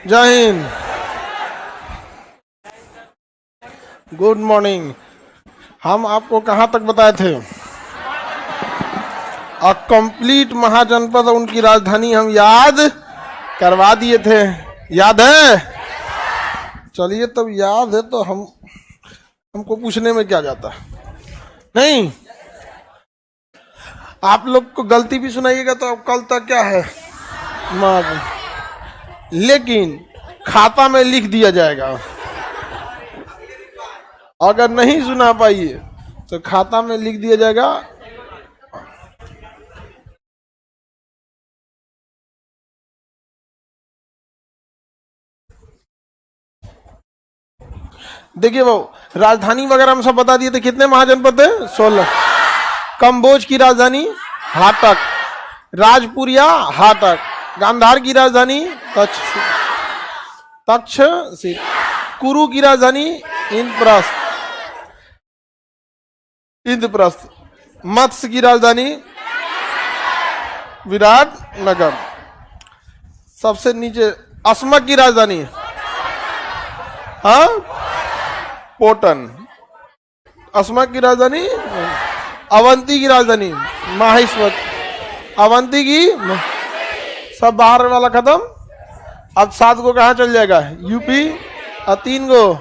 जय Hind. Good morning. हम आपको कहाँ तक बताए थे? अ कंप्लीट महाजनपद और उनकी राजधानी हम याद करवा दिए थे। याद है? चलिए, तब याद है तो हमको पूछने में क्या जाता है। नहीं, आप लोग को गलती भी सुनाइएगा तो अब कल तक क्या है, मार, लेकिन खाता में लिख दिया जाएगा। अगर नहीं सुना पाइए तो खाता में लिख दिया जाएगा। देखिए वो राजधानी वगैरह हम सब बता दिए थे। कितने महाजनपद थे? 16। कंबोज की राजधानी हाटक, राजपुरिया हाटक, गांधार की राजधानी तक्षशिला, कुरु की राजधानी इंद्रप्रस्थ, मत्स्य की राजधानी विराट नगर, सबसे नीचे अस्मक की राजधानी हाँ पोटन, अस्मक की राजधानी, अवंती की राजधानी माहेश्वर, अवंती की, सब बाहर वाला खत्म। अब 7 को कहाँ चल जाएगा? यूपी। और 3 को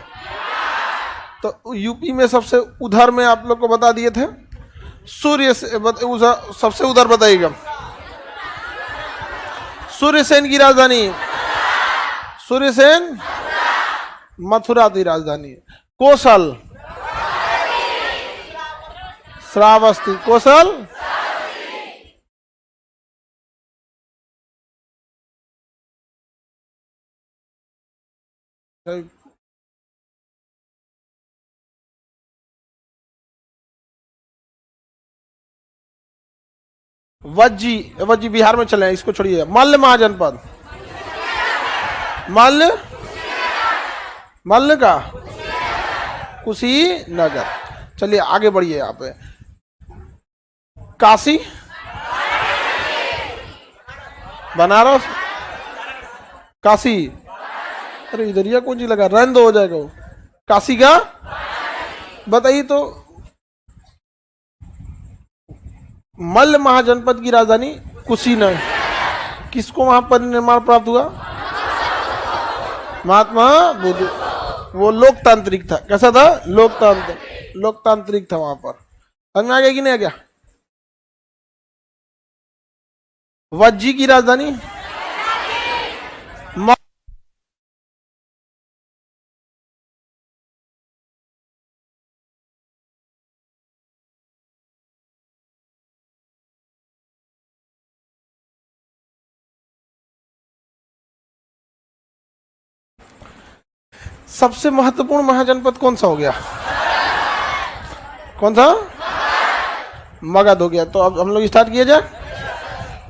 तो यूपी में सबसे उधर में आप लोग को बता दिए थे। सूर्य से सबसे उधर बताइएगा। सूर्यसेन की राजधानी, सूर्यसेन मथुरा की राजधानी। कौशल श्रावस्ती, कौशल वज्जी, वज्जी बिहार में चले, इसको छोड़िए। मल्ल महाजनपद, मल्ल का कुशीनगर। चलिए आगे बढ़िए। यहाँ पे काशी, बनारस, काशी, अरे इधर ही कौन सी लगा, रन दो हो जाएगा वो। काशी का बताइए तो। मल्ल महाजनपद की राजधानी कुशीनगर। किसको वहां पर निर्माण प्राप्त हुआ? महात्मा बुद्ध। वो लोकतांत्रिक था। कैसा था? लोकतांत्रिक था वहां पर। समझ में आ गया कि नहीं आ गया? वज्जी की राजधानी सबसे महत्वपूर्ण महाजनपद कौन सा हो गया? कौन सा? मगध हो गया। तो अब हम लोग स्टार्ट किए जाए।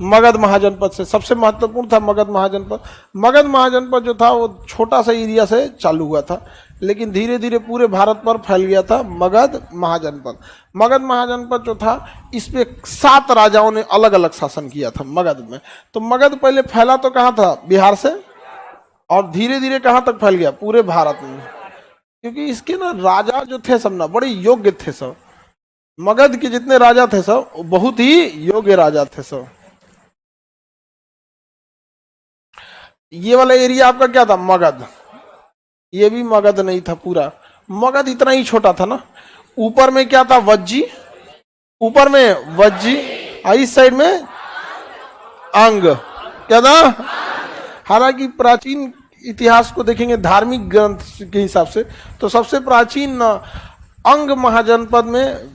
मगध महाजनपद से सबसे महत्वपूर्ण था मगध महाजनपद। मगध महाजनपद जो था वो छोटा सा एरिया से चालू हुआ था, लेकिन धीरे धीरे पूरे भारत पर फैल गया था मगध महाजनपद। मगध महाजनपद जो था इस पे 7 राजाओं ने अलग अलग शासन किया था मगध में। तो मगध पहले फैला तो कहाँ था? बिहार से, और धीरे धीरे कहाँ तक फैल गया? पूरे भारत में। क्योंकि इसके ना राजा जो थे सब ना बड़े योग्य थे सब। मगध के जितने राजा थे सब बहुत ही योग्य राजा थे सब। ये वाला एरिया आपका क्या था? मगध। ये भी मगध नहीं था पूरा। मगध इतना ही छोटा था ना। ऊपर में क्या था? वज्जी, ऊपर में वज्जी, इस साइड में अंग। क्या था? हालांकि प्राचीन इतिहास को देखेंगे धार्मिक ग्रंथ के हिसाब से तो सबसे प्राचीन अंग महाजनपद में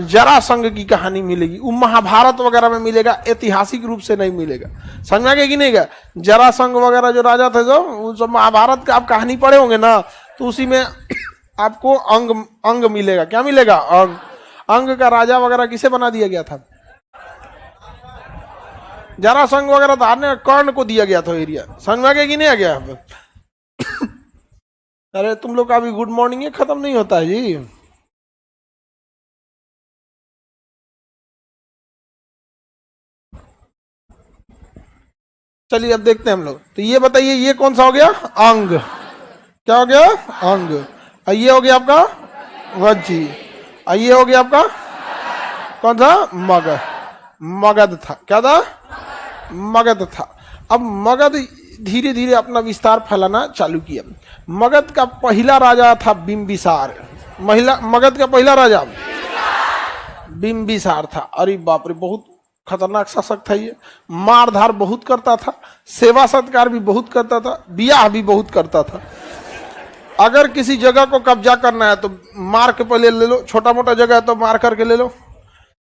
जरासंध की कहानी मिलेगी। वो महाभारत वगैरह में मिलेगा, ऐतिहासिक रूप से नहीं मिलेगा। समझ में आ गया कि नहीं? जरासंध वगैरह जो राजा थे जो महाभारत का आप कहानी पढ़े होंगे ना, तो उसी में आपको अंग मिलेगा। क्या मिलेगा? अंग का राजा वगैरह किसे बना दिया गया था? जरासंध वगैरह तो कर्ण को दिया गया था एरिया। समझ में आ गया कि नहीं आ गया? अरे तुम लोग का अभी गुड मॉर्निंग है, खत्म नहीं होता है जी। चलिए अब देखते हैं हम लोग। तो ये बताइए ये कौन सा हो गया? अंग। क्या हो गया? अंग। और ये हो गया आपका वज्जी। और ये हो गया आपका कौन सा? मगध। मगध था। क्या था? मगध था। अब मगध धीरे धीरे अपना विस्तार फैलाना चालू किया। मगध का पहला राजा था बिंबिसार। मगध का पहला राजा बिंबिसार था। अरे बाप रे, बहुत खतरनाक शासक था ये। मारधार बहुत करता था, सेवा सत्कार भी बहुत करता था, ब्याह भी बहुत करता था। अगर किसी जगह को कब्जा करना है तो मार के पहले ले लो, छोटा मोटा जगह है तो मार करके ले लो।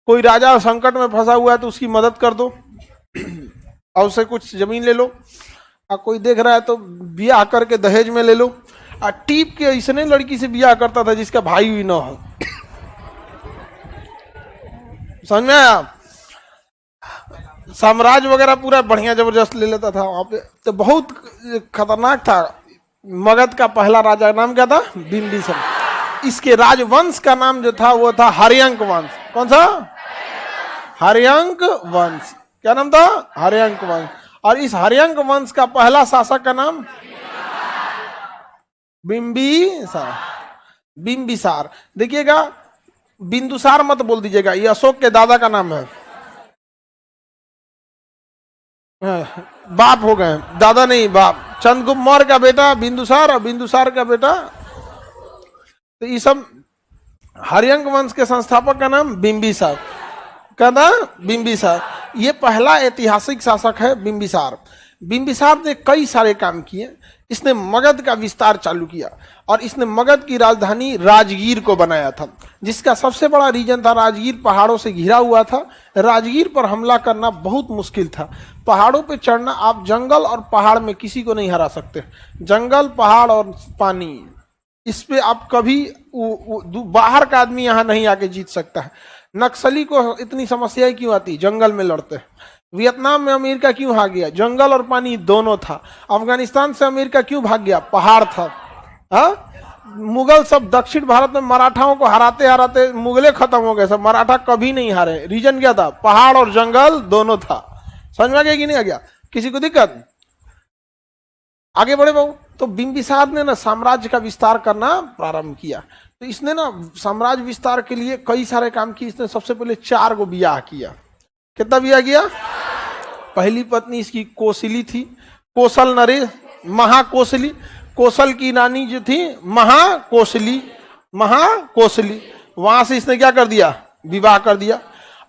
कोई राजा संकट में फंसा हुआ है तो उसकी मदद कर दो और उससे कुछ जमीन ले लो। और कोई देख रहा है तो ब्याह करके दहेज में ले लो। और टीप के इसने लड़की से ब्याह करता था जिसका भाई भी ना हो। समझ में आया? साम्राज्य वगैरह पूरा बढ़िया जबरदस्त ले लेता था वहां पे। तो बहुत खतरनाक था। मगध का पहला राजा नाम क्या था? बिंबिसार। इसके राजवंश का नाम जो था वो था हर्यंक वंश। कौन सा? हर्यंक वंश। क्या नाम था? हर्यंक वंश। और इस हर्यंक वंश का पहला शासक का नाम बिंबिसार। बिंबिसार। देखिएगा, बिंदुसार मत बोल दीजिएगा, ये अशोक के दादा का नाम है। बाप हो गए, दादा नहीं बाप। चंद्रगुप्त मौर्य का बेटा बिंदुसार और बिंदुसार का बेटा। तो ये सब हर्यंक वंश के संस्थापक का नाम बिंबिसार। क्या था? बिंबिसार। ये पहला ऐतिहासिक शासक है बिंबिसार। बिंबिसार ने कई सारे काम किए। इसने मगध का विस्तार चालू किया और इसने मगध की राजधानी राजगीर को बनाया था, जिसका सबसे बड़ा रीजन था राजगीर पहाड़ों से घिरा हुआ था। राजगीर पर हमला करना बहुत मुश्किल था। पहाड़ों पे चढ़ना, आप जंगल और पहाड़ में किसी को नहीं हरा सकते। जंगल, पहाड़ और पानी, इस पे आप कभी बाहर का आदमी यहाँ नहीं आके जीत सकता है। नक्सली को इतनी समस्याएं क्यों आती? जंगल में लड़ते हैं। वियतनाम में अमेरिका क्यों भाग गया? जंगल और पानी दोनों था। अफगानिस्तान से अमेरिका क्यों भाग गया? पहाड़ था। हा? मुगल सब दक्षिण भारत में मराठाओं को हराते हराते मुगले खत्म हो गए, सब मराठा कभी नहीं हारे। रीजन क्या था? पहाड़ और जंगल दोनों था। समझ में आ गया कि नहीं आ गया? किसी को दिक्कत? आगे बढ़े बाबू। तो बिंबिसार ने ना साम्राज्य का विस्तार करना प्रारंभ किया। तो इसने ना साम्राज्य विस्तार के लिए कई सारे काम किए। इसने सबसे पहले 4 गो ब्याह किया। कितना ब्याह किया? पहली पत्नी इसकी कोसली थी, कोसल नरेश, महाकोसली। कोसल की रानी जो थी महाकोसली, महाकोसली। वहां से इसने क्या कर दिया? विवाह कर दिया।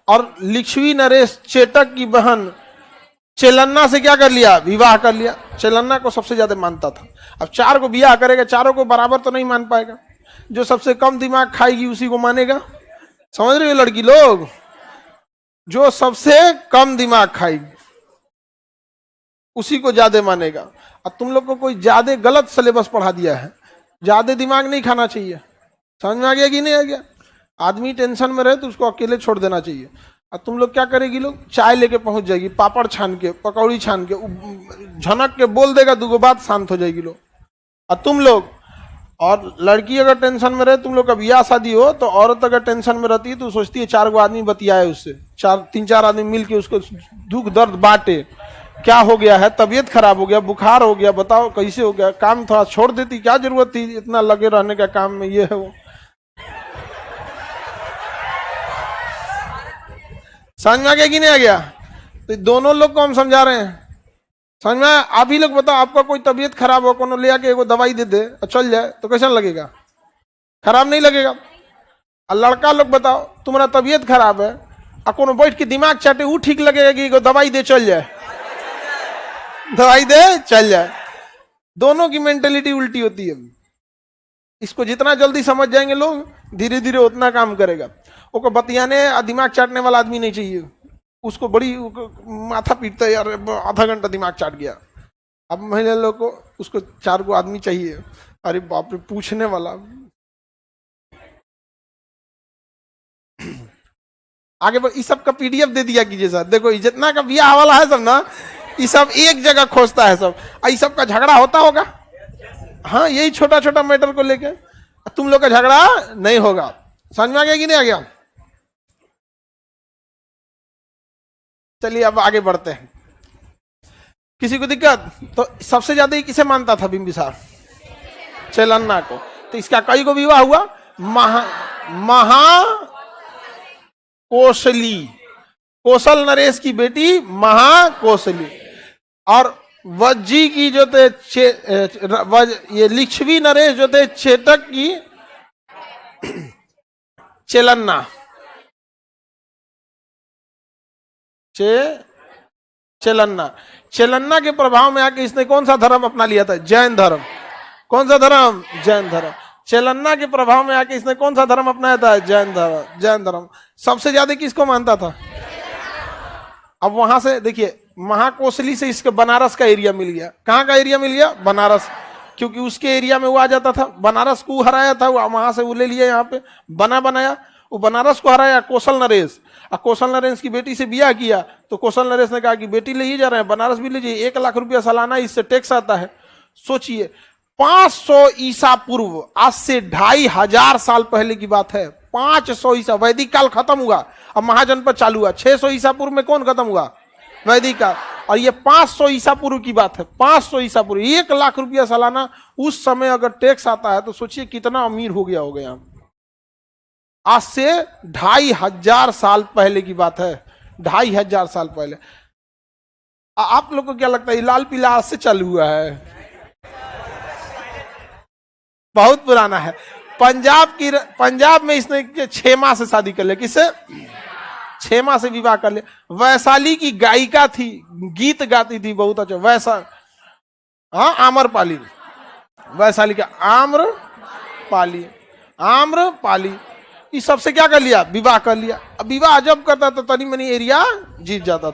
और लिच्छवी नरेश चेटक की बहन चेलन्ना से क्या कर लिया? विवाह कर लिया। चेलन्ना को सबसे ज्यादा मानता था। अब 4 को ब्याह करेगा, चारों को बराबर तो नहीं मान पाएगा। जो सबसे कम दिमाग खाएगी उसी को मानेगा। समझ रहे हो लड़की लोग? जो सबसे कम दिमाग खाएगी उसी को ज्यादा मानेगा। और तुम लोग को कोई ज्यादा गलत सिलेबस पढ़ा दिया है। ज्यादा दिमाग नहीं खाना चाहिए। समझ में आ गया कि नहीं आ गया? आदमी टेंशन में रहे तो उसको अकेले छोड़ देना चाहिए। और तुम लोग क्या करेगी? लोग चाय लेके पहुंच जाएगी, पापड़ छान के, पकौड़ी छान के, झनक के बोल देगा 2 बात, शांत हो जाएगी लोग। और तुम लोग, और लड़की अगर टेंशन में रहे, तुम लोग का ब्याह शादी हो तो औरत अगर टेंशन में रहती है तो सोचती है 4 गो आदमी बतियाए उससे, 3-4 आदमी मिलके उसको दुख दर्द बांटे। क्या हो गया है? तबीयत खराब हो गया, बुखार हो गया, बताओ कैसे हो गया? काम थोड़ा छोड़ देती, क्या जरूरत थी इतना लगे रहने का काम में, ये है वो। समझ में आ गया कि नहीं आ गया? तो दोनों लोग को हम समझा रहे हैं। समझ में? आप ही लोग बताओ, आपका कोई तबीयत खराब हो, कोनो ले आके एगो दवाई दे दे और चल जाए तो कैसा लगेगा? खराब नहीं लगेगा? और लड़का लोग बताओ, तुम्हारा तबीयत खराब है और कोनो बैठ के दिमाग चाटे, वो ठीक लगेगा कि एगो दवाई दे चल जाए? दवाई दे चल जाए। दोनों की मेंटेलिटी उल्टी होती है। इसको जितना जल्दी समझ जाएंगे लोग, धीरे धीरे उतना काम करेगा। वो बतियाने दिमाग चाटने वाला आदमी नहीं चाहिए। उसको बड़ी माथा पीटता है, यार आधा घंटा दिमाग चाट गया। अब महिला लोग को उसको 4 गो आदमी चाहिए। अरे बाप रे, पूछने वाला। आगे इस सब का PDF दे दिया कीजिए सर। देखो जितना का ब्याह वाला है सब ना, ये सब एक जगह खोजता है सब। ये सब का झगड़ा होता होगा। हाँ, यही छोटा छोटा मैटर को लेके तुम लोग का झगड़ा नहीं होगा। समझ में आ गया कि नहीं आ गया? चलिए अब आगे बढ़ते हैं। किसी को दिक्कत? तो सबसे ज्यादा ही किसे मानता था बिंबिसार? चेलन्ना को। तो इसका कई को विवाह हुआ? महाकोशली, कौशल नरेश की बेटी महाकोशली। और वज्जी की जो थे ये लिच्छवी नरेश जो थे चेतक की चेलन्ना, चेलन्ना। चेलन्ना के प्रभाव में आके इसने कौन सा धर्म अपना लिया था? जैन धर्म। कौन सा धर्म? जैन धर्म। चेलन्ना के प्रभाव में आके इसने कौन सा धर्म अपनाया था? जैन धर्म। जैन धर्म सबसे ज्यादा किसको मानता था? अब वहां से देखिए, महाकोशली से इसके बनारस का एरिया मिल गया। कहां का एरिया मिल गया? बनारस, क्योंकि उसके एरिया में वो आ जाता था। बनारस को हराया था, वहां से वो ले लिया, यहाँ पे बनाया। वो बनारस को हराया कौशल नरेश, और कौशल नरेश की बेटी से ब्याह किया। तो कौशल नरेश ने कहा कि बेटी ले ही जा रहे हैं, बनारस भी लीजिए, 1 लाख रुपया सालाना इससे टैक्स आता है। सोचिए 500 ईसा पूर्व, आज से 2500 साल पहले की बात है। 500 ईसा, वैदिक काल खत्म हुआ, अब महाजनपद चालू हुआ। 600 ईसा पूर्व में कौन खत्म हुआ? वैदिक काल। और ये 500 ईसा पूर्व की बात है। 500 ईसा पूर्व, 1 लाख रुपया सालाना उस समय अगर टैक्स आता है तो सोचिए कितना अमीर हो गया होगा। आज से 2500 साल पहले की बात है। 2500 साल पहले। आप लोग को क्या लगता है लाल पीला आज से चालू हुआ है? बहुत पुराना है। पंजाब में इसने 6 माह से शादी कर लिया। किससे? 6 माह से विवाह कर लिया। वैशाली की गायिका थी, गीत गाती थी बहुत अच्छा। हाँ, आम्रपाली। वैशाली का आम्रपाली, आम्रपाली। इस सबसे क्या कर लिया? विवाह कर लिया। अब विवाह जब करता तो तनी मनी एरिया जीत जाता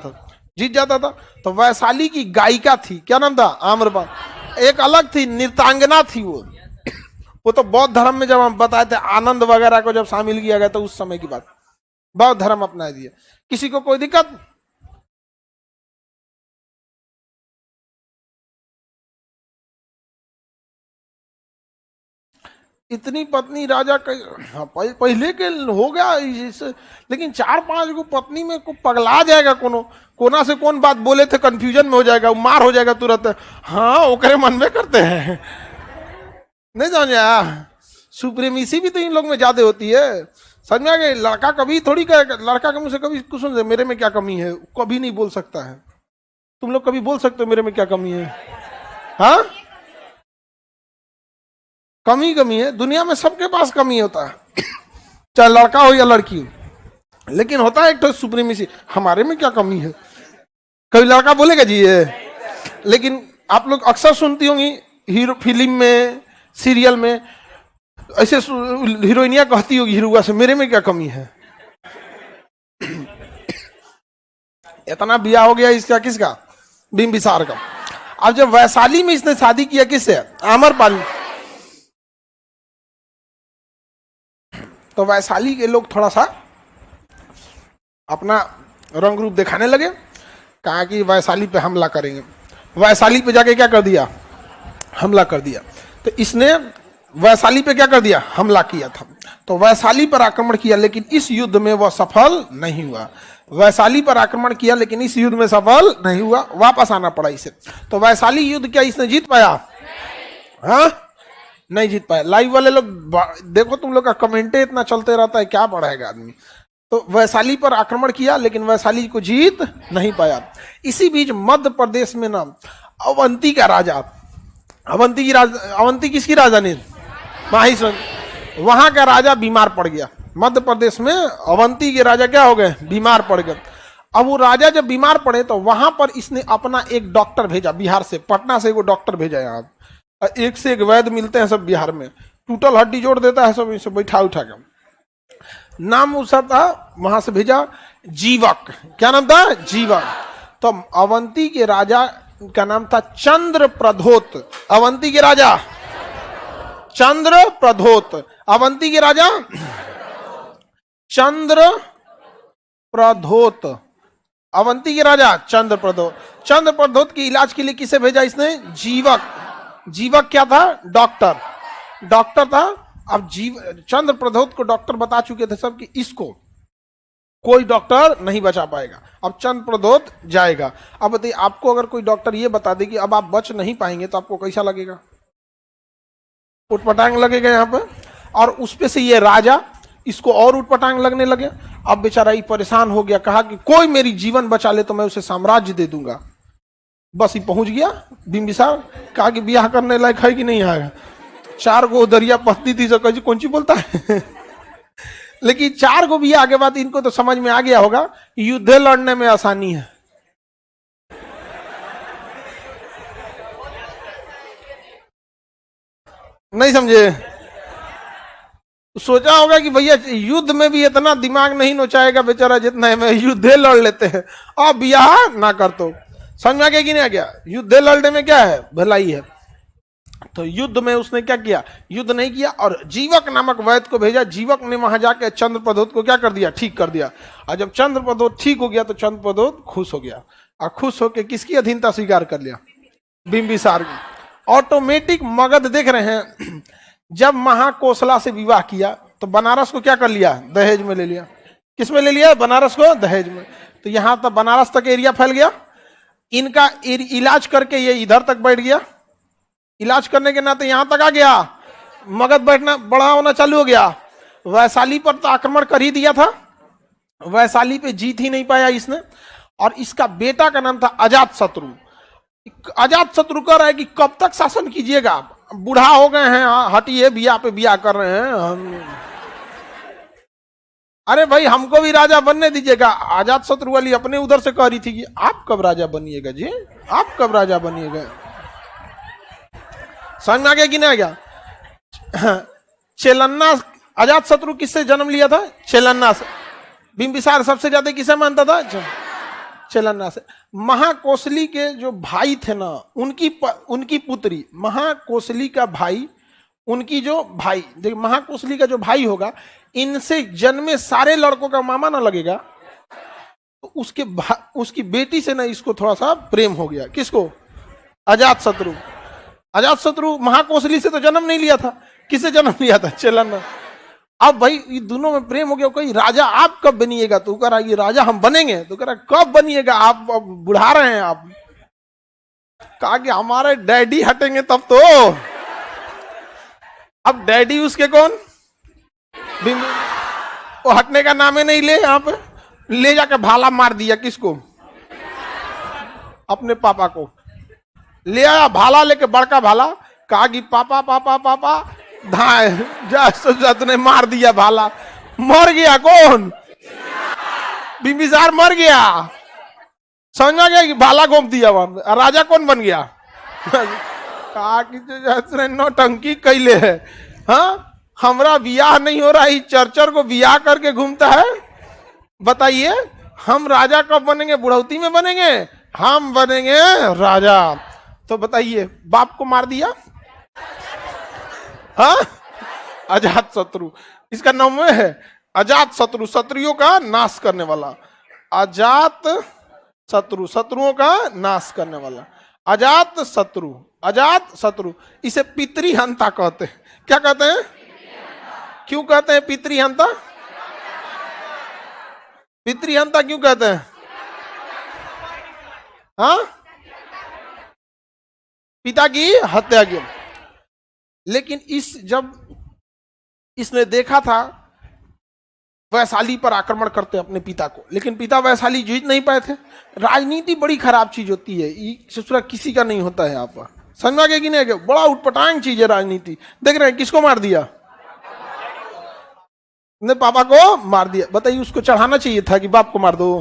था। तो वैशाली की गायिका थी, क्या नाम था? आम्रपाली। एक अलग थी, नृत्यांगना थी वो तो बौद्ध धर्म में जब हम बताए थे, आनंद वगैरह को जब शामिल किया गया तो उस समय की बात, बौद्ध धर्म अपना दिया। किसी को कोई दिक्कत? इतनी पत्नी राजा पहले के हो गया, लेकिन 4-5 को पत्नी में को पगला जाएगा। कोना से कौन बात बोले थे कंफ्यूजन में हो जाएगा, मार हो जाएगा तुरंत। हाँ, ओकरे मन में करते हैं, नहीं समझा? सुप्रीमेसी भी तो इन लोग में ज्यादा होती है, समझा गए? लड़का कभी थोड़ी कहेगा, लड़का के मुंह से कभी कुछ सुन मेरे में क्या कमी है, कभी नहीं बोल सकता है। तुम लोग कभी बोल सकते हो मेरे में क्या कमी है? हाँ, कमी है। दुनिया में सबके पास कमी होता है, चाहे लड़का हो या लड़की हो। लेकिन होता है एक तो सुप्रीमेसी, हमारे में क्या कमी है। कभी लड़का बोलेगा जी ये? लेकिन आप लोग अक्सर सुनती होंगी हीरो फिल्म में, सीरियल में, ऐसे हीरोइनिया कहती होगी हीरोआ से, मेरे में क्या कमी है। इतना ब्याह हो गया इसका, किसका? बिंबिसार का। अब जब वैशाली में इसने शादी किया, किससे? आम्रपाली। तो वैशाली के लोग थोड़ा सा अपना रंग रूप दिखाने लगे, कहा कि वैशाली पे हमला करेंगे। वैशाली पे जाके क्या कर दिया? हमला कर दिया। तो इसने वैशाली पे क्या कर दिया? हमला किया था। तो वैशाली पर आक्रमण किया, लेकिन इस युद्ध में वह सफल नहीं हुआ। वैशाली पर आक्रमण किया, लेकिन इस युद्ध में सफल नहीं हुआ, वापस आना पड़ा इसे। तो वैशाली युद्ध क्या इसने जीत पाया? हाँ, नहीं जीत पाया। लाइव वाले लोग देखो, तुम लोग का कमेंटे इतना चलते रहता है, क्या बढ़ाएगा आदमी। तो वैशाली पर आक्रमण किया, लेकिन वैशाली को जीत नहीं पाया। इसी बीच मध्य प्रदेश में ना अवंती का राजा, अवंती किसकी राजधानी? माहिष्मती। वहां का राजा बीमार पड़ गया। मध्य प्रदेश में अवंती के राजा क्या हो गए? बीमार पड़ गए। अब वो राजा जब बीमार पड़े तो वहां पर इसने अपना एक डॉक्टर भेजा, बिहार से, पटना से एगो डॉक्टर भेजा। यहाँ एक से एक वैद्य मिलते हैं सब बिहार में, टूटल हड्डी जोड़ देता है सब, इसे बैठा उठा के। नाम उसका था, वहां से भेजा जीवक। क्या नाम था? जीवक। तो अवंती के राजा का नाम था चंद्र प्रधोत। अवंती के राजा चंद्र प्रधोत। अवंती के राजा चंद्र प्रधोत। अवंती के राजा चंद्र प्रधोत। चंद्र प्रधोत के इलाज के लिए किसे भेजा इसने? जीवक। जीवक क्या था? डॉक्टर था। अब चंद्र प्रधोत को डॉक्टर बता चुके थे सब कि इसको कोई डॉक्टर नहीं बचा पाएगा। अब चंद्र प्रदोत जाएगा। अब बताइए, आपको अगर कोई डॉक्टर ये बता दे कि अब आप बच नहीं पाएंगे तो आपको कैसा लगेगा? उटपटांग लगेगा यहाँ पे। और उस पे से ये राजा, इसको और उटपटांग लगने लगे। अब बेचारा ये परेशान हो गया, कहा कि कोई मेरी जीवन बचा ले तो मैं उसे साम्राज्य दे दूंगा। बस ही पहुंच गया बिंबिसार, कहा कि ब्याह करने लायक है कि नहीं है। 4 गो दरिया पत्नी थी, जो कौन सी बोलता है लेकिन 4 गो ब्याह के बाद इनको तो समझ में आ गया होगा युद्ध लड़ने में आसानी है। नहीं समझे? सोचा होगा कि भैया युद्ध में भी इतना दिमाग नहीं नोचाएगा बेचारा जितना है, मैं युद्ध लड़ लेते हैं अब ब्याह ना कर। तो समझ में आ गया कि नहीं आ गया? युद्ध लड़ने में क्या है? भलाई है। तो युद्ध में उसने क्या किया? युद्ध नहीं किया और जीवक नामक वैद्य को भेजा। जीवक ने वहां जाकर चंद्र प्रदोत को क्या कर दिया? ठीक कर दिया। और जब चंद्र प्रदोत ठीक हो गया तो चंद्र प्रदोत खुश हो गया। और खुश होकर किसकी अधीनता स्वीकार कर लिया? बिंबिसार की। ऑटोमेटिक मगध देख रहे हैं, जब महाकोसला से विवाह किया तो बनारस को क्या कर लिया? दहेज में ले लिया। किस में ले लिया? बनारस को दहेज में। तो यहां तक बनारस तक एरिया फैल गया। इनका इलाज करके ये इधर तक बैठ गया। इलाज करने के नाते यहां तक आ गया, मगध बैठना बड़ा होना चालू हो गया। वैशाली पर तो आक्रमण कर ही दिया था, वैशाली पे जीत ही नहीं पाया इसने। और इसका बेटा का नाम था अजात शत्रु। अजात शत्रु कह रहा है कि कब तक शासन कीजिएगा, बूढ़ा हो गए हैं, हटिए, बिया पे बिया कर रहे हैं हम। अरे भाई हमको भी राजा बनने दीजिएगा। अजात शत्रु वाली अपने उधर से कह रही थी कि आप कब राजा बनिएगा जी, आप कब राजा बनिएगा। समझ में आ गया कि नहीं आ गया? चेलन्ना, अजात शत्रु किससे जन्म लिया था? चेलन्ना से। बिंबिसार सबसे ज्यादा किसे मानता था? चेलन्ना से। महाकोसली के जो भाई थे ना, उनकी पुत्री, महाकोसली का भाई, उनकी जो भाई, देखिए महाकोसली का जो भाई होगा, इनसे जन्मे सारे लड़कों का मामा ना लगेगा। तो उसकी बेटी से ना इसको थोड़ा सा प्रेम हो गया। किसको? अजात शत्रु। अजात शत्रु महाकोसली से तो जन्म नहीं लिया था, किसे जन्म लिया था? चेलन्ना। अब भाई ये दोनों में प्रेम हो गया। कोई राजा आप कब बनिएगा? तो कह रहा ये राजा हम बनेंगे। तो कह रहा कब बनिएगा? आप बुढ़ा रहे हैं आप। कहा कि हमारे डैडी हटेंगे तब तो। अब डैडी उसके कौन? वो हटने का नाम ही नहीं ले। यहाँ पे ले जाकर भाला मार दिया। किसको? अपने पापा को ले आया, भाला लेके, बड़का भाला। कहा कि पापा पापा पापा, धाए जा तूने मार दिया भाला। मर गया कौन? बिंबिसार मर गया। समझ में गया कि भाला घोंप दिया वहां। राजा कौन बन गया? कहा कि नौटंकी कैले है। हाँ, हमरा बियाह नहीं हो रहा है, चर्चर को बियाह करके घूमता है। बताइए हम राजा कब बनेंगे? बुढ़ौती में बनेंगे? हम बनेंगे राजा। तो बताइए, बाप को मार दिया। हाँ, अजात शत्रु इसका नाम है। अजात शत्रु, शत्रुओं का नाश करने वाला। अजात शत्रु, शत्रुओं का नाश करने वाला। अजात शत्रु, अजात शत्रु। इसे पितृहंता कहते हैं। क्या कहते हैं? क्यों कहते हैं पितृहंता? पितृहंता क्यों कहते हैं? हाँ, पिता की हत्या की। लेकिन जब इसने देखा था वैशाली पर आक्रमण करते अपने पिता को, लेकिन पिता वैशाली जीत नहीं पाए थे। राजनीति बड़ी खराब चीज होती है, ससुरा किसी का नहीं होता है। आप समझ में आ गया कि नहीं? बड़ा उटपटांग चीज है राजनीति। देख रहे हैं किसको मार दिया? ने पापा को मार दिया। बताइए उसको चढ़ाना चाहिए था कि बाप को मार दो?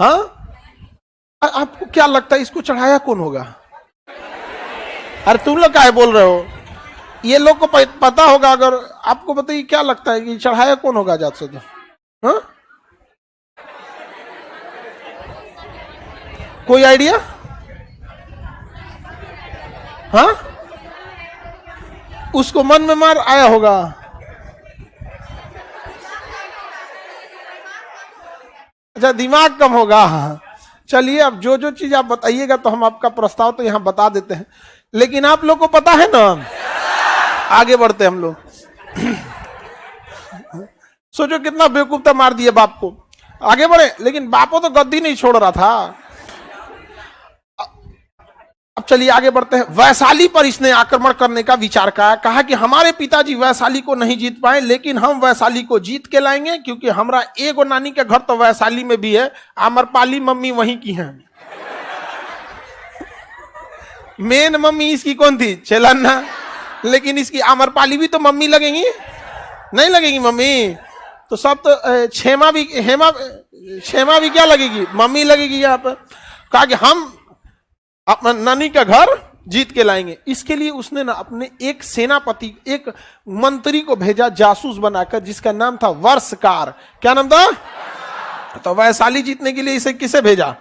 हाँ, आपको क्या लगता है इसको चढ़ाया कौन होगा? अरे तुम लोग क्या बोल रहे हो? ये लोग को पता होगा। अगर आपको बताइए क्या लगता है कि चढ़ाया कौन होगा अजात शत्रु? हाँ, कोई आइडिया? हाँ, उसको मन में मार आया होगा। अच्छा, दिमाग कम होगा। चलिए, अब जो जो चीज आप बताइएगा तो हम आपका प्रस्ताव तो यहां बता देते हैं। लेकिन आप लोग को पता है ना, आगे बढ़ते हम लोग। सोचो कितना बेवकूफ था, मार दिया बाप को। आगे बढ़े, लेकिन बापो तो गद्दी नहीं छोड़ रहा था। अब चलिए आगे बढ़ते हैं। वैशाली पर इसने आक्रमण करने का विचार कहा कि हमारे पिताजी वैशाली को नहीं जीत पाए, लेकिन हम वैशाली को जीत के लाएंगे, क्योंकि हमारा एगो नानी के घर तो वैशाली में भी है, आम्रपाली मम्मी वहीं की है। मेन मम्मी इसकी कौन थी? चेलन्ना, लेकिन इसकी आम्रपाली भी तो मम्मी लगेंगी, नहीं लगेगी मम्मी? तो सब तो क्षेमा भी क्या लगेगी? मम्मी लगेगी। यहाँ पर कहा कि हम अपना नानी का घर जीत के लाएंगे। इसके लिए उसने ना अपने एक सेनापति, एक मंत्री को भेजा जासूस बनाकर, जिसका नाम था वर्षकार। क्या नाम था? तो वैशाली जीतने के लिए इसे किसे भेजा?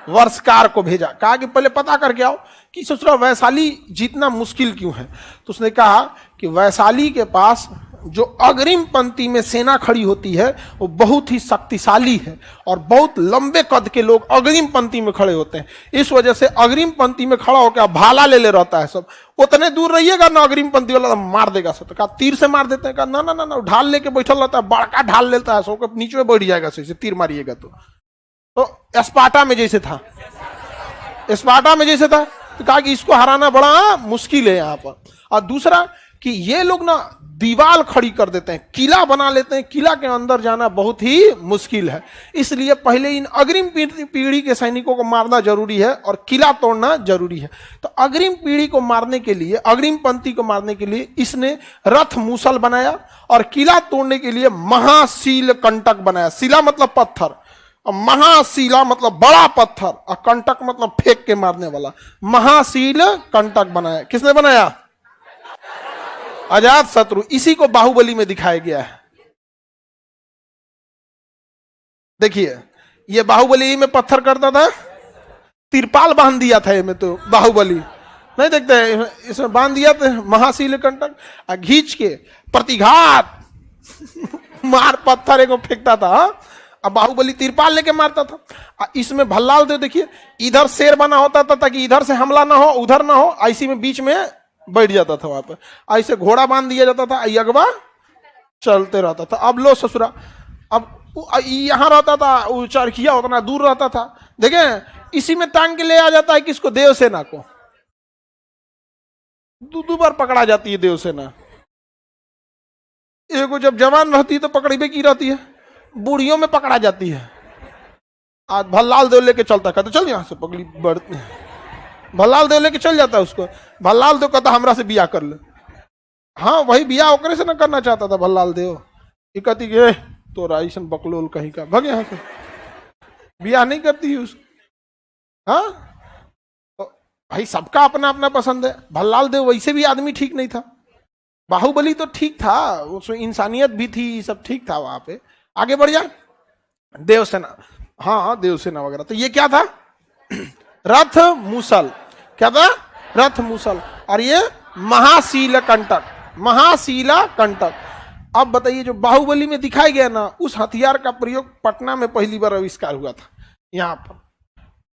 वर्षकार को भेजा। कहा कि पहले पता करके आओ कि सोच रहा वैशाली जीतना मुश्किल क्यों है। तो उसने कहा कि वैशाली के पास जो अग्रिम पंक्ति में सेना खड़ी होती है वो बहुत ही शक्तिशाली है, और बहुत लंबे कद के लोग अग्रिम पंक्ति में खड़े होते हैं। इस वजह से अग्रिम पंक्ति में खड़ा होकर भाला ले रहता है सब। उतने दूर रहिएगा ना, अग्रिम पंक्ति वाला मार देगा सब। कहा तीर से मार देते हैं। कहा ना ना ना ना, ढाल लेके बैठल रहता है, बड़का ढाल लेता है, सबके नीचे में बैठ जाएगा से तीर मारिएगा। तो स्पार्टा में जैसे था, स्पार्टा में जैसे था। तो कहा कि इसको हराना बड़ा मुश्किल है यहाँ पर। और दूसरा कि ये लोग ना दीवार खड़ी कर देते हैं, किला बना लेते हैं, किला के अंदर जाना बहुत ही मुश्किल है। इसलिए पहले इन अग्रिम पीढ़ी के सैनिकों को मारना जरूरी है और किला तोड़ना जरूरी है। तो अग्रिम पीढ़ी को मारने के लिए, अग्रिम पंक्ति को मारने के लिए इसने रथ मूसल बनाया, और किला तोड़ने के लिए महाशील कंटक बनाया। शिला मतलब पत्थर, और महाशीला मतलब बड़ा पत्थर, और कंटक मतलब फेंक के मारने वाला। महाशील कंटक बनाया। किसने बनाया? अजात शत्रु। इसी को बाहुबली में दिखाया गया है। देखिए, ये बाहुबली में पत्थर करता था, तिरपाल बांध दिया था में, तो बाहुबली नहीं देखते हैं, इसमें बांध दिया था महाशील कंटक, और घींच के प्रतिघात मार पत्थर को फेंकता था। अब बाहुबली तिरपाल लेके मारता था। इसमें भल्लाल देव देखिए, इधर शेर बना होता था ताकि इधर से हमला ना हो, उधर ना हो, ऐसी में बीच में बैठ जाता था। वहां पर ऐसे घोड़ा बांध दिया जाता था, अगवा चलते रहता था। अब लो ससुरा, अब यहां रहता था, चरखिया उतना दूर रहता था। देखें, इसी में टांग के ले आ जाता है किसको? देवसेना को। दो बार पकड़ा जाती है देवसेना। एगो जब जवान रहती है तो पकड़ी की रहती है, बूढ़ियों में पकड़ा जाती है। आज भल्लाल देव लेके चलता, कहते चल यहां से पकड़ी बढ़ते हैं। भल्लाल देव लेके चल जाता है उसको। भल्लाल देव कहता हमरा से बियाह कर ले। हाँ, वही बियाह ओकरे से ना करना चाहता था भल्लाल देव। ये कहती कि तो राइसन बकलोल कहीं का, भग यहाँ से, बियाह नहीं करती है उसको। हाँ, तो भाई सबका अपना अपना पसंद है। भल्लाल देव वैसे भी आदमी ठीक नहीं था, बाहुबली तो ठीक था, उसमें इंसानियत भी थी, सब ठीक था वहां पे। आगे बढ़ जा। देवसेना, हाँ देवसेना वगैरह। तो ये क्या था? रथ मूसल। क्या था? रथ मूसल। और ये महाशील कंटक, महाशीला कंटक। अब बताइए, जो बाहुबली में दिखाई गया ना, उस हथियार का प्रयोग पटना में पहली बार आविष्कार हुआ था, यहाँ पर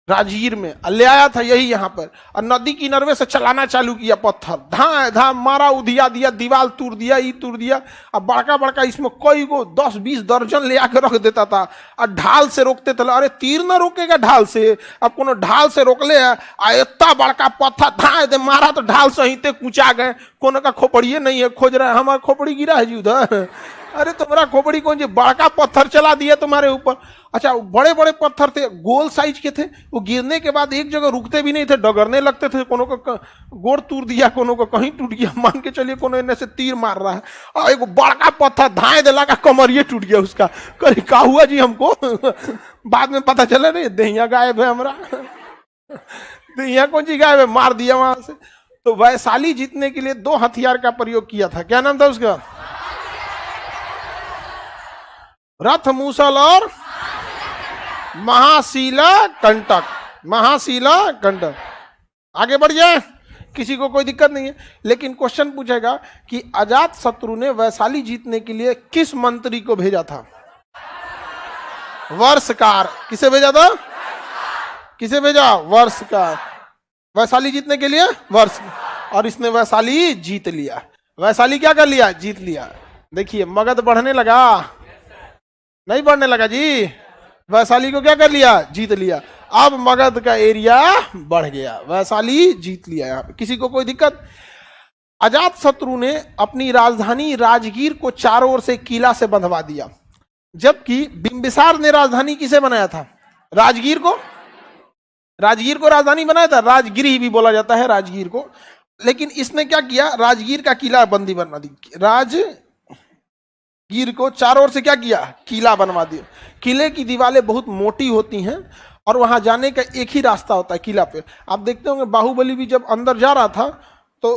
राजगीर में ले आया था यही यहाँ पर, और नदी किनारे से चलाना चालू किया पत्थर, धा धा मारा, उधिया दिया, दीवार तोड़ दिया, ये तोड़ दिया। अब बड़का बड़का इसमें कई को 10-20 दर्जन ले आकर रख देता था, और ढाल से रोकते थे। अरे तीर ना रोकेगा ढाल से, अब कोनो ढाल से रोक ले, इतना बड़का पत्थर धा दे मारा तो ढाल से ही कुचा गए। कोनो का खोपड़िए नहीं है, खोज रहा है, हमारा खोपड़ी गिरा है जी उधर। अरे तुम्हारा खोपड़ी कौन जी, बड़का पत्थर चला दिया तुम्हारे ऊपर। अच्छा, बड़े बड़े पत्थर थे, गोल साइज के थे, वो गिरने के बाद एक जगह रुकते भी नहीं थे, डगरने लगते थे। कोनो का गोड़ तोड़ दिया, कोनो का कहीं टूट गया, मान के चलिए कोनो इन्हें से तीर मार रहा है, और एक बड़का पत्थर धाए दिला का कमरिए टूट गया उसका। कहीं क्या हुआ जी हमको? बाद में पता चला नहीं, दहिया गायब है हमारा, दहिया कौन सी गायब है, मार दिया वहां से। तो वैशाली जीतने के लिए 2 हथियार का प्रयोग किया था। क्या नाम था उसका? रथ मूसल और महाशीला कंटक। महाशीला कंटक। आगे बढ़ जाए, किसी को कोई दिक्कत नहीं है। लेकिन क्वेश्चन पूछेगा कि अजात शत्रु ने वैशाली जीतने के लिए किस मंत्री को भेजा था? वर्षकार। किसे भेजा था? किसे भेजा? वर्षकार। वैशाली जीतने के लिए वर्ष, और इसने वैशाली जीत लिया। वैशाली क्या कर लिया? जीत लिया। देखिए, मगध बढ़ने लगा, नहीं बढ़ने लगा जी। वैशाली को क्या कर लिया? जीत लिया। अब मगध का एरिया बढ़ गया, वैशाली जीत लिया। यहाँ पे किसी को कोई दिक्कत? अजात शत्रु ने अपनी राजधानी राजगीर को चारों ओर से किला से बंधवा दिया, जबकि बिंबिसार ने राजधानी किसे बनाया था? राजगीर को। राजगीर को राजधानी बनाया था, राजगिरी भी बोला जाता है राजगीर को। लेकिन इसने क्या किया? राजगीर का किला बंदी बना दी। राजगीर को चारों ओर से क्या किया? किला बनवा दिया। किले की दीवारें बहुत मोटी होती हैं और वहां जाने का एक ही रास्ता होता है किला पे। आप देखते होंगे बाहुबली भी जब अंदर जा रहा था तो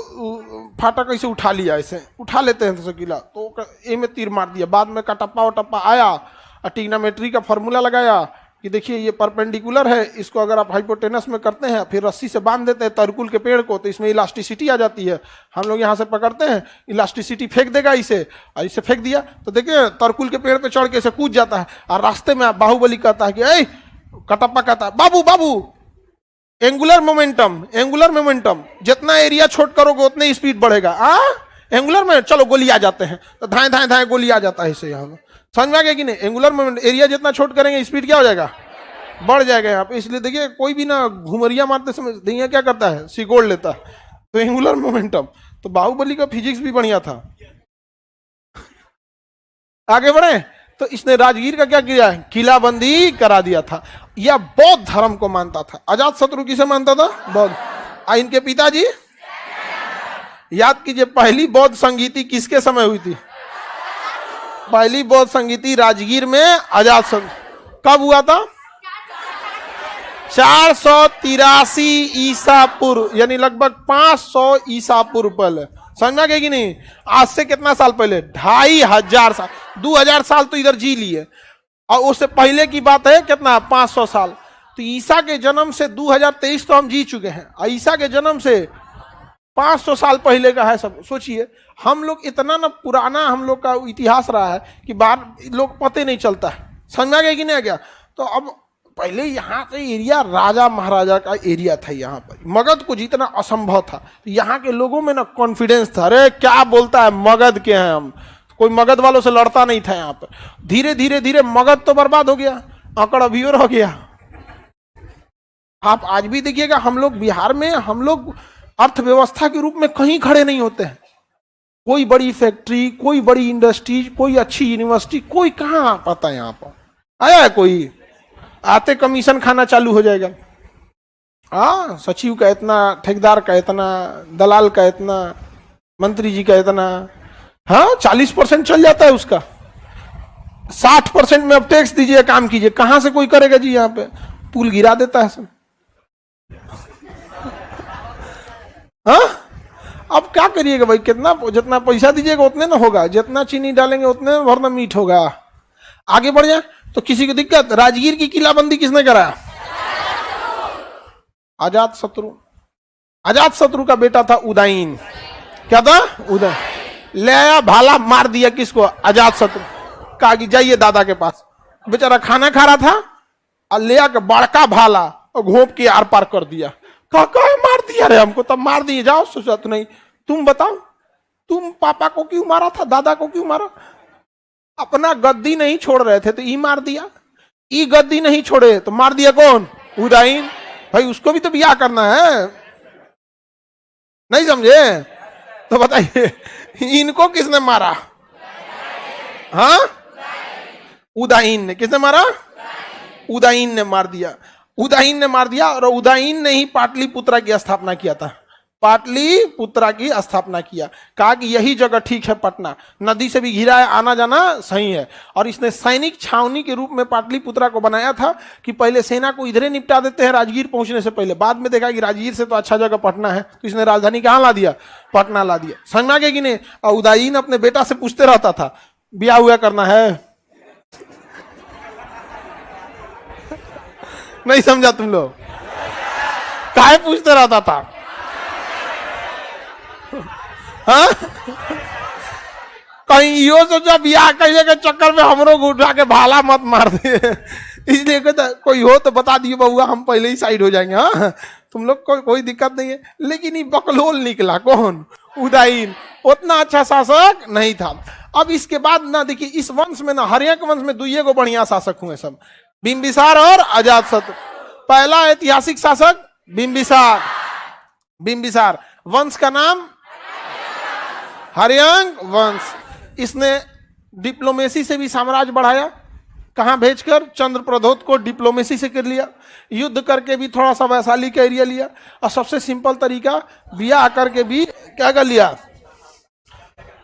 फाटक ऐसे उठा लिया, ऐसे उठा लेते हैं तो किला, तो ए में तीर मार दिया। बाद में कटप्पा वटप्पा आया और ट्रिग्नोमेट्री का फॉर्मूला लगाया कि देखिए ये परपेंडिकुलर है, इसको अगर आप हाइपोटेनस में करते हैं फिर रस्सी से बांध देते हैं तरकुल के पेड़ को तो इसमें इलास्टिसिटी आ जाती है। हम लोग यहाँ से पकड़ते हैं, इलास्टिसिटी फेंक देगा इसे, और इसे फेंक दिया तो देखिए तरकुल के पेड़ पे चढ़ के इसे कूद जाता है। और रास्ते में बाहुबली कहता है कि ए, कटप्पा कहता है बाबू बाबू एंगुलर मोमेंटम, एंगुलर मोमेंटम, जितना एरिया छोट करोगे उतने स्पीड बढ़ेगा। एंगुलर में चलो गोली आ जाते हैं, तो धाए धाए धाए गोली आ जाता है इसे। यहाँ समझ में आ गया कि नहीं? एंगुलर मोमेंट, एरिया जितना छोट करेंगे स्पीड क्या हो जाएगा? बढ़ जाएगा यहाँ पे। इसलिए देखिए कोई भी ना घुमरिया मारते समय दैया क्या करता है? सिकोड़ लेता है। तो एंगुलर मोमेंटम, तो बाहुबली का फिजिक्स भी बढ़िया था। आगे बढ़े तो इसने राजगीर का क्या किया? किलाबंदी करा दिया था। यह बौद्ध धर्म को मानता था। अजात शत्रु किसे मानता था? बौद्ध। इनके पिताजी, याद कीजिए पहली बौद्ध संगीति किसके समय हुई थी? पहली बौद्ध संगीति राजगीर में अजात शत्रु। कब हुआ था? 483 ईसा पूर्व, यानी लगभग 500 ईसा पूर्व पहले। समझ में आ गया कि नहीं? आज से कितना साल पहले? 2500 साल, 2000 साल तो इधर जी लिए, और उससे पहले की बात है कितना? 500 साल। तो ईसा के जन्म से 2023 तो हम जी चुके हैं, और ईसा के जन्म से 500 साल पहले का है सब। सोचिए हम लोग इतना ना पुराना हम लोग का इतिहास रहा है कि बाहर लोग पता नहीं चलता है। समझ में आ गया कि नहीं आ गया? तो अब पहले यहाँ का एरिया राजा महाराजा का एरिया था। यहाँ पर मगध को जीतना असंभव था। तो यहाँ के लोगों में ना कॉन्फिडेंस था, अरे क्या बोलता है, मगध के हैं हम, कोई मगध वालों से लड़ता नहीं था यहाँ पर। धीरे धीरे धीरे मगध तो बर्बाद हो गया, आंकड़ अभियोर हो गया। आप आज भी देखिएगा हम लोग बिहार में, हम लोग अर्थव्यवस्था के रूप में कहीं खड़े नहीं होते हैं। कोई बड़ी फैक्ट्री, कोई बड़ी इंडस्ट्रीज, कोई अच्छी यूनिवर्सिटी, कोई कहाँ पता है यहाँ पर आया है? कोई आते कमीशन खाना चालू हो जाएगा। सचिव का इतना, ठेकेदार का इतना, दलाल का इतना, मंत्री जी का इतना। 40% चल जाता है उसका, 60% में अब टैक्स दीजिए, काम कीजिए, कहां से कोई करेगा जी? यहाँ पे पुल गिरा देता है सब। अब क्या करिएगा भाई? कितना, जितना पैसा दीजिएगा उतने ना होगा, जितना चीनी डालेंगे उतने भरना मीठ होगा। आगे बढ़ जाए तो किसी को दिक्कत? राजगीर की किलाबंदी किसने कराया? अजात शत्रु। अजात शत्रु का बेटा था उदयन। क्या था? उदयन। ले आया भाला, मार दिया किसको? अजात शत्रु। कहा कि जाइए दादा के पास। बेचारा खाना खा रहा था और ले आकर बड़का भाला और घोंप के आर पार कर दिया। कहा मार दिया रे हमको, तब मार दिए। जाओ सोचा तो नहीं, तुम बताओ, तुम पापा को क्यों मारा था, दादा को क्यों मारा? अपना गद्दी नहीं छोड़ रहे थे तो ई मार दिया, ई गद्दी नहीं छोड़े तो मार दिया कौन? उदयन। भाई उसको भी तो ब्याह करना है, नहीं समझे? तो बताइए इनको किसने मारा? उदयन ने। किसने मारा? उदयन ने मार दिया। उदयन ने मार दिया, और उदयन ने ही पाटलिपुत्रा की स्थापना किया था। पाटलिपुत्रा की स्थापना किया। कहा कि यही जगह ठीक है, पटना नदी से भी घिरा है, आना जाना सही है। और इसने सैनिक छावनी के रूप में पाटलिपुत्रा को बनाया था कि पहले सेना को इधरे निपटा देते हैं राजगीर पहुंचने से पहले। बाद में देखा कि राजगीर से तो अच्छा जगह पटना है, तो इसने राजधानी कहाँ ला दिया? पटना ला दिया। समझ में आ गया कि नहीं? और उदयन अपने बेटा से पूछते रहता था ब्याह हुआ करना है। नहीं समझा तुम लोग? काहे पूछते रहता था? कहीं यो सोचा ब्याह कैले के चक्कर में हमरो उठा के भाला मत मार दे, इसलिए कहता कोई हो तो बता दिए बउआ, हम पहले ही साइड हो जाएंगे। तुम लोग को कोई दिक्कत नहीं है। लेकिन ये बकलोल निकला कौन? उदयन। उतना अच्छा शासक नहीं था। अब इसके बाद ना देखिए, इस वंश में ना, हर्यक वंश में दुइये को बढ़िया शासक हुए सब, बिंबिसार और अजातशत्रु। पहला ऐतिहासिक शासक बिंबिसार, बिंबिसार। वंश का नाम हर्यक वंश। इसने डिप्लोमेसी से भी साम्राज्य बढ़ाया, कहां भेजकर? चंद्रप्रद्योत को डिप्लोमेसी से कर लिया, युद्ध करके भी थोड़ा सा वैशाली का एरिया लिया, और सबसे सिंपल तरीका ब्याह करके भी क्या कर लिया?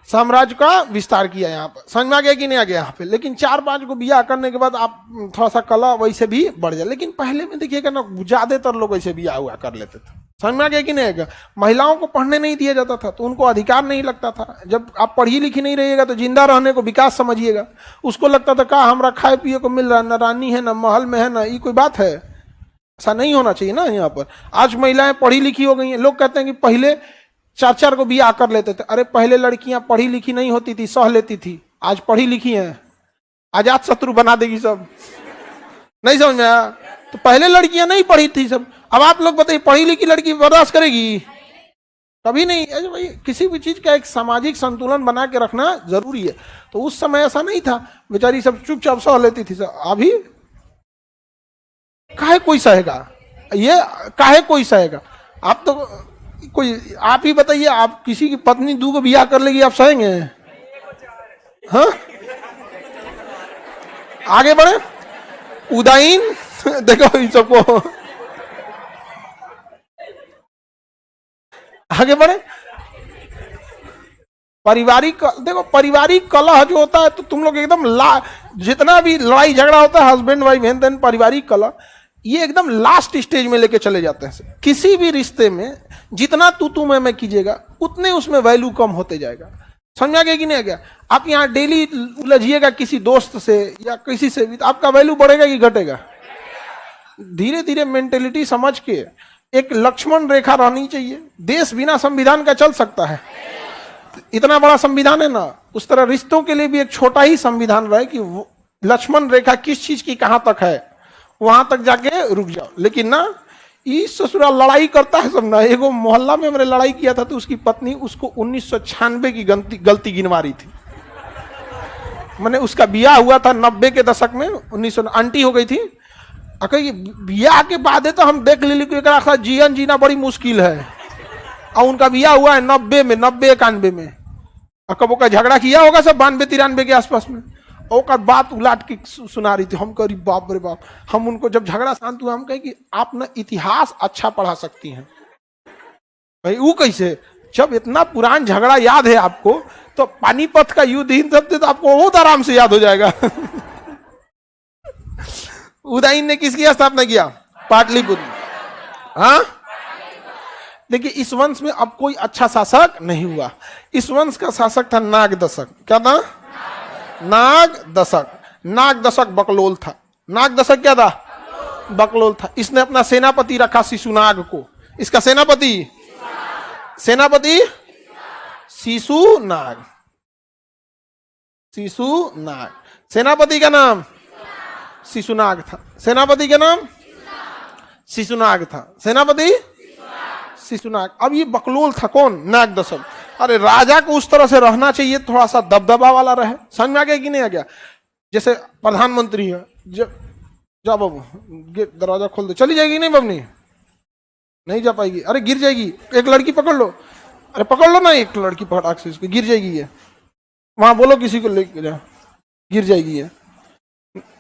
साम्राज्य का विस्तार किया। यहाँ पर समझ में आ गया कि नहीं आ गया यहाँ पे? लेकिन 4-5 को ब्याह करने के बाद आप थोड़ा सा कला वैसे भी बढ़ जाए। लेकिन पहले में देखिएगा ना, ज्यादातर लोग ऐसे ब्याह हुआ कर लेते थे। समझ में आ गया कि नहीं आएगा? महिलाओं को पढ़ने नहीं दिया जाता था, तो उनको अधिकार नहीं लगता था। जब आप पढ़ी लिखी नहीं रहिएगा तो जिंदा रहने को विकास समझिएगा। उसको लगता था का हमरा खाए पिए को मिल रहा है, न रानी है, न महल में है, न ये कोई बात है? ऐसा नहीं होना चाहिए ना। यहाँ पर आज महिलाएं पढ़ी लिखी हो गई हैं। लोग कहते हैं कि पहले 4-4 को ब्याह कर लेते थे। अरे पहले लड़कियां पढ़ी लिखी नहीं होती थी, सह लेती थी। आज पढ़ी लिखी हैं, अजातशत्रु बना देगी सब। नहीं समझ में आया? तो पहले लड़कियां नहीं पढ़ी थी सब। अब आप लोग बताइए, पढ़ी लिखी लड़की बर्दाश्त करेगी? कभी नहीं। अरे भाई, किसी भी चीज का एक सामाजिक संतुलन बना के रखना जरूरी है। तो उस समय ऐसा नहीं था, बेचारी सब चुपचाप सह लेती थी सब। अभी काहे कोई सहेगा? ये काहे कोई सहेगा? आप तो कोई, आप ही बताइए, आप किसी की पत्नी 2 को ब्याह कर लेगी, आप सहेंगे? हाँ, आगे बढ़े। उदाईन देखो इन सबको, आगे बढ़े। पारिवारिक, देखो पारिवारिक कलह जो होता है, तो तुम लोग एकदम जितना भी लड़ाई झगड़ा होता है हस्बैंड वाइफ हेन तेन, पारिवारिक कलह, ये एकदम लास्ट स्टेज में लेके चले जाते हैं। किसी भी रिश्ते में जितना तू मैं कीजिएगा, उतने उसमें वैल्यू कम होते जाएगा। समझा गया कि नहीं आ गया? आप यहाँ डेली उलझिएगा किसी दोस्त से या किसी से भी, तो आपका वैल्यू बढ़ेगा कि घटेगा? धीरे धीरे मेंटेलिटी समझ के एक लक्ष्मण रेखा रहनी चाहिए। देश बिना संविधान का चल सकता है? इतना बड़ा संविधान है ना, उस तरह रिश्तों के लिए भी एक छोटा ही संविधान रहे कि लक्ष्मण रेखा किस चीज की कहां तक है, वहां तक जाके रुक जाओ। लेकिन ना, इस ससुरा लड़ाई करता है सब ना। एगो मोहल्ला में मैंने लड़ाई किया था, तो उसकी पत्नी उसको 1996 की गलती गिनवा रही थी। मैंने उसका ब्याह हुआ था 90 के दशक में, 1900 आंटी हो गई थी। अगर ब्याह के बाद है तो हम देख ली कि जीवन जीना बड़ी मुश्किल है, और उनका ब्याह हुआ है 90 में, 90-91 में। कब का झगड़ा किया होगा सब 92-93 के आसपास में। और का बात उलाट के सुना रही थी। हम कह रही बाप रे बाप। हम उनको जब झगड़ा शांत हुआ, हम कहे कि आप ना इतिहास अच्छा पढ़ा सकती हैं। भाई वो कैसे? जब इतना पुराना झगड़ा याद है आपको, तो पानीपत का युद्ध इन सब तो आपको बहुत आराम से याद हो जाएगा। उदयन ने किसकी स्थापना किया? पाटलिपुत्र। हाँ, देखिए इस वंश में अब कोई अच्छा शासक नहीं हुआ। इस वंश का शासक था नागदशक। क्या था? नागदशक। नागदशक बकलोल था। नागदशक क्या था? बकलोल था। इसने अपना सेनापति रखा शिशुनाग को। इसका सेनापति शिशुनाग। शिशुनाग सेनापति का नाम शिशुनाग था। सेनापति का नाम शिशुनाग था। सेनापति शिशुनाग। अब ये बकलोल था कौन? नागदशक। अरे राजा को उस तरह से रहना चाहिए, थोड़ा सा दबदबा वाला रहे। समझ में आ गया कि नहीं आ गया? जैसे प्रधानमंत्री है, जा बाबू गेट दरवाजा खोल दो, चली जाएगी नहीं बबनी? नहीं जा पाएगी। अरे गिर जाएगी, एक लड़की पकड़ लो। अरे पकड़ लो ना, एक लड़की पकड़ से इसको, गिर जाएगी ये। वहां बोलो किसी को लेके जा, गिर जाएगी ये।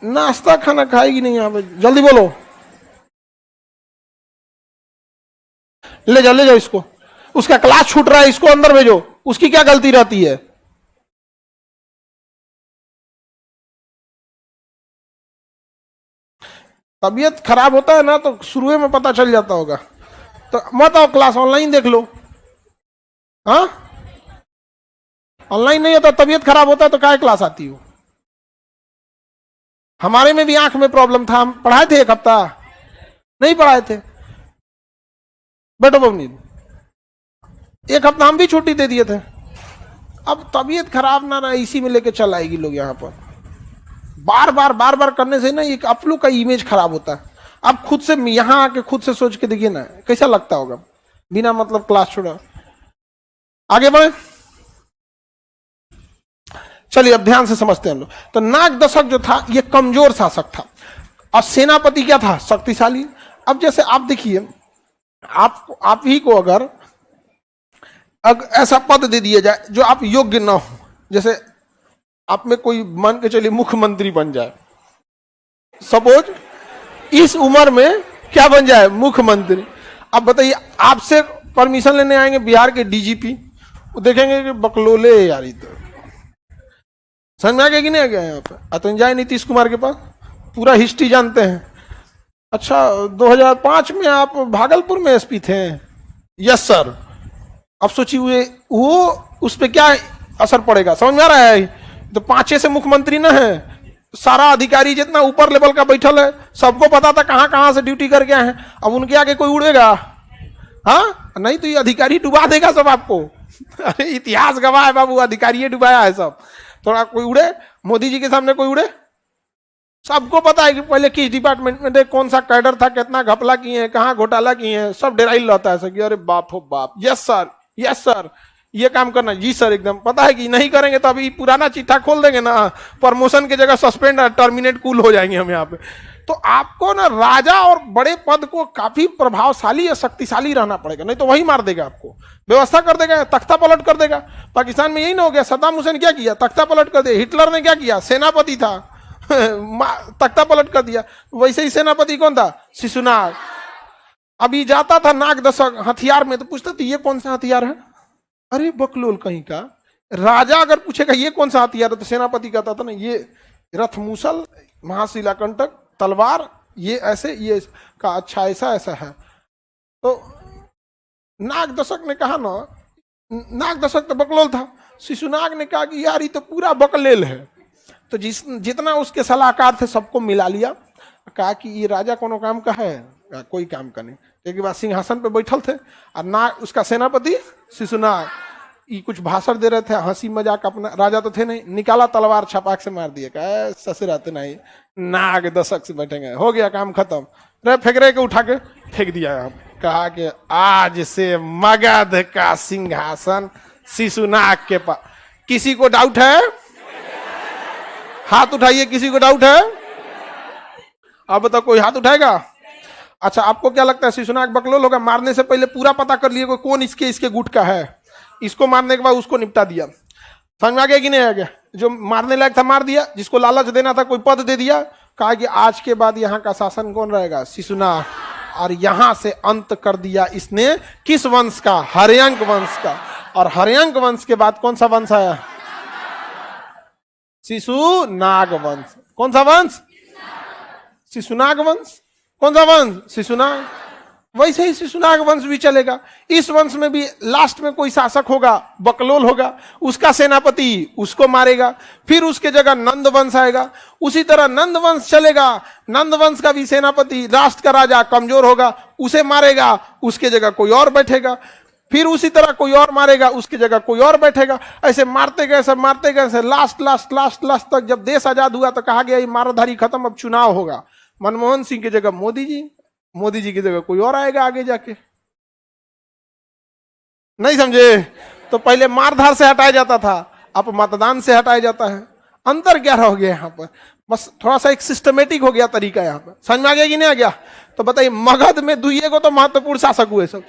नाश्ता खाना खाएगी नहीं यहाँ पे, जल्दी बोलो। ले जाओ इसको, उसका क्लास छूट रहा है, इसको अंदर भेजो। उसकी क्या गलती रहती है? तबीयत खराब होता है ना, तो शुरू में पता चल जाता होगा। तो मत आओ क्लास, ऑनलाइन देख लो। हाँ, ऑनलाइन नहीं होता, तबीयत खराब होता है तो क्या क्लास आती हो? हमारे में भी आंख में प्रॉब्लम था, हम पढ़ाए थे 1 हफ्ता, नहीं पढ़ाए थे। बैठो बबनी, 1 हफ्ता हम भी छुट्टी दे दिए थे। अब तबीयत खराब ना इसी में लेके चल आएगी लोग यहाँ पर। बार बार करने से ना एक आप लोग का इमेज खराब होता है। आप खुद से यहाँ आके खुद से सोच के देखिए ना, कैसा लगता होगा बिना मतलब क्लास छोड़ा। आगे बढ़े। चलिए अब ध्यान से समझते हैं हम लोग। तो नाग दशक जो था ये कमजोर शासक था और सेनापति क्या था, शक्तिशाली। अब जैसे आप देखिए, आप ही को अगर ऐसा पद दे दिया जाए जो आप योग्य ना हो, जैसे आप में कोई मान के चलिए मुख्यमंत्री बन जाए, सपोज इस उम्र में क्या बन जाए, मुख्यमंत्री। अब बताइए, आपसे परमिशन लेने आएंगे बिहार के डीजीपी, वो देखेंगे कि बकलोले यार, तो समझ में आ गया कि नहीं आ गया। यहाँ पे अतन जाए नीतीश कुमार के पास, पूरा हिस्ट्री जानते हैं। अच्छा 2005 में आप भागलपुर में एसपी थे, यस सर। अब सोचिए वो उस पर क्या असर पड़ेगा, समझ में आ रहा है। तो 5 से मुख्यमंत्री ना है, सारा अधिकारी जितना ऊपर लेवल का बैठल है, सबको पता था कहां कहां से ड्यूटी करके आए हैं। अब उनके आगे कोई उड़ेगा, हाँ नहीं तो ये अधिकारी डुबा देगा सब आपको। अरे इतिहास गवाह है बाबू, अधिकारी डुबाया है सब। थोड़ा कोई उड़े, मोदी जी के सामने कोई उड़े, सबको पता है कि पहले किस डिपार्टमेंट में थे, कौन सा कैडर था, कितना घपला किए हैं, कहाँ घोटाला किए हैं, सब डेराइल रहता है कि अरे बाप हो बाप, यस सर यस सर, ये काम करना जी सर, एकदम पता है कि नहीं करेंगे तो अभी पुराना चिट्ठा खोल देंगे ना, प्रमोशन की जगह सस्पेंड टर्मिनेट कूल हो जाएंगे हम यहाँ पे। तो आपको ना राजा और बड़े पद को काफी प्रभावशाली या शक्तिशाली रहना पड़ेगा, नहीं तो वही मार देगा आपको, व्यवस्था कर देगा, तख्ता पलट कर देगा। पाकिस्तान में यही ना हो गया, सद्दाम हुसैन क्या किया, तख्ता पलट कर दिया। हिटलर ने क्या किया, सेनापति था तख्ता पलट कर दिया। वैसे ही सेनापति कौन था, शिशुनाग। अभी जाता था नाग दशक हथियार में, तो पूछता था ये कौन सा हथियार है, अरे बकलोल कहीं का। राजा अगर पूछेगा ये कौन सा हथियार है, तो सेनापति कहता था ना ये रथ मूसल, महाशिलाकंटक, तलवार, ये ऐसे, ये का अच्छा ऐसा ऐसा है। तो नाग दशक ने कहा ना, नाग दशक तो बकलोल था, शिशुनाग ने कहा कि यार ये तो पूरा बकलेल है। तो जितना उसके सलाहकार थे सबको मिला लिया, कहा कि ये राजा कोनो काम का है, कोई काम का नहीं। एक बार सिंहासन पे बैठल थे और ना उसका सेनापति शिशुनाग ये कुछ भाषण दे रहे थे, हंसी मजाक, अपना राजा तो थे नहीं, निकाला तलवार छपाक से मार दिया, कहा ससुराते नहीं, नाग दशक से बैठेंगे, हो गया काम खत्म। रे फेंक रहे के उठा के फेंक दिया। कहा कि आज से मगध का सिंहासन शिशुनाग के पास। किसी को डाउट है, हाथ उठाइए, किसी को डाउट है, अब बताओ कोई हाथ उठाएगा। अच्छा आपको क्या लगता है शिशुनाग बकलोल होगा? मारने से पहले पूरा पता कर लिए कौन इसके गुट का है, इसको मारने के बाद उसको निपटा दिया। समझ में आ गया कि नहीं आ गया? जो मारने लायक था मार दिया, जिसको लालच देना था कोई पद दे दिया, कहा कि आज के बाद यहाँ का शासन कौन रहेगा, शिशुनाग। और यहां से अंत कर दिया इसने किस वंश का, हर्यंक वंश का। और हर्यंक वंश के बाद कौन सा वंश आया, शिशुनाग वंश। कौन सा वंश, शिशुनाग वंश। कौन सा वंश, शिशुनाग। वैसे ही शिशुनाग वंश भी चलेगा। इस वंश में भी लास्ट में कोई शासक होगा, बकलोल होगा, उसका सेनापति उसको मारेगा, फिर उसके जगह नंद वंश आएगा, उसी तरह नंद वंश चलेगा। नंद वंश का भी सेनापति, राष्ट्र का राजा कमजोर होगा, उसे मारेगा, उसके जगह कोई और बैठेगा, फिर उसी तरह कोई और मारेगा, उसकी जगह कोई और बैठेगा। ऐसे मारते गए, सब मारते गए, लास्ट तक जब देश आजाद हुआ तो कहा गया ये माराधारी खत्म, अब चुनाव होगा। मनमोहन सिंह की जगह मोदी जी की जगह कोई और आएगा आगे जाके। नहीं समझे? तो पहले मारधार से हटाया जाता था, अब मतदान से हटाया जाता है। अंतर क्या हो गया यहाँ पर, बस थोड़ा सा एक सिस्टमेटिक हो गया तरीका यहाँ पर। समझ में आ गया कि नहीं आ गया? तो बताइए मगध में दुइये को तो महत्वपूर्ण शासक हुए सब,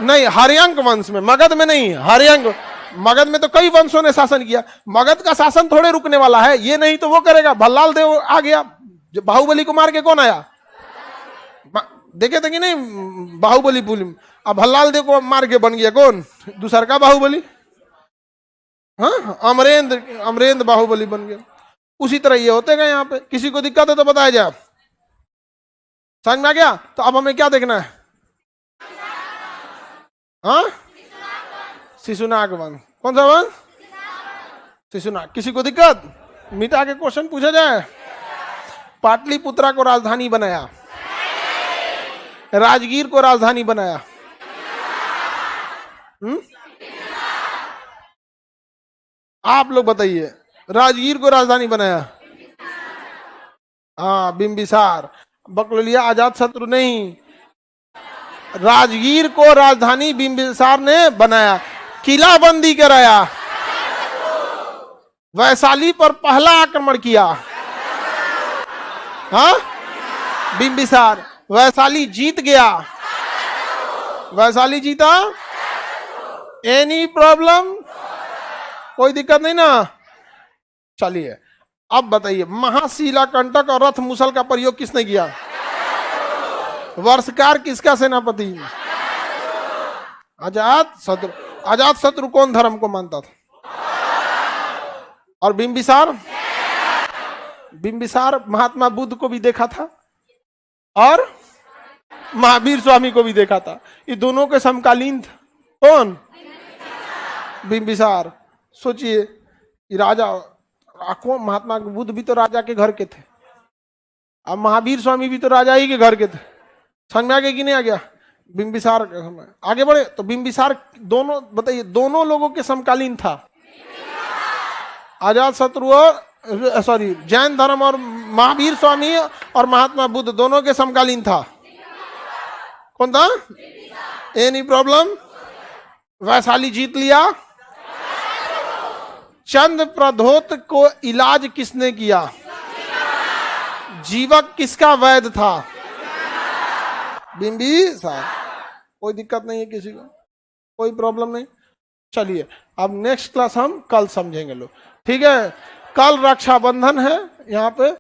नहीं हर्यंक वंश में, मगध में नहीं, हर्यंक। मगध में तो कई वंशों ने शासन किया, मगध का शासन थोड़े रुकने वाला है, ये नहीं तो वो करेगा। भल्लाल देव आ गया, जो बाहुबली को मार के कौन आया, देखे थे कि नहीं बाहुबली फिल्म? अब भल्लाल देव को मार के बन गया कौन, दूसरा का बाहुबली, हाँ अमरेंद्र बाहुबली बन गया। उसी तरह ये होते गए यहाँ पे। किसी को दिक्कत है तो बताया जाए। समझ में आ गया? तो अब हमें क्या देखना है, हाँ शिशुनाग वंश। कौन सा वंश, शिशुनाग। किसी को दिक्कत, मिटा के क्वेश्चन पूछा जाए। पाटलिपुत्रा को राजधानी बनाया, राजगीर को राजधानी बनाया, आप लोग बताइए, राजगीर को राजधानी बनाया, हाँ बिंबिसार। बकलोलिया अजात शत्रु नहीं, राजगीर को राजधानी बिंबिसार ने बनाया, किला बंदी कराया। वैशाली पर पहला आक्रमण किया? हाँ, बिंबिसार। वैशाली जीत गया? वैशाली जीता? Any problem? कोई दिक्कत नहीं ना? चलिए अब बताइए, महाशिला कंटक और रथ मुसल का प्रयोग किसने किया? वर्षकार किसका सेनापति? अजात शत्रु। अजात शत्रु कौन धर्म को मानता था? और बिंबिसार? बिंबिसार महात्मा बुद्ध को भी देखा था और महावीर स्वामी को भी देखा था। ये दोनों के समकालीन थे। कौन? बिंबिसार। सोचिए, राजा कौन? महात्मा बुद्ध भी तो राजा के घर के थे, अब महावीर स्वामी भी तो राजा ही के घर के थे। समझ में आ गया कि नहीं आ गया? बिंबिसार। आगे बढ़े तो बिंबिसार दोनों, बताइए, दोनों लोगों के समकालीन था। अजात शत्रु और सॉरी जैन धर्म और महावीर स्वामी और महात्मा बुद्ध दोनों के समकालीन था। कौन था? Any problem? वैशाली जीत लिया। चंद प्रधोत को इलाज किसने किया? जीवक किसका वैद्य था? बिंबिसार। कोई दिक्कत नहीं है किसी को? कोई प्रॉब्लम नहीं? चलिए अब नेक्स्ट क्लास हम कल समझेंगे लोग, ठीक है? कल रक्षाबंधन है यहाँ पे।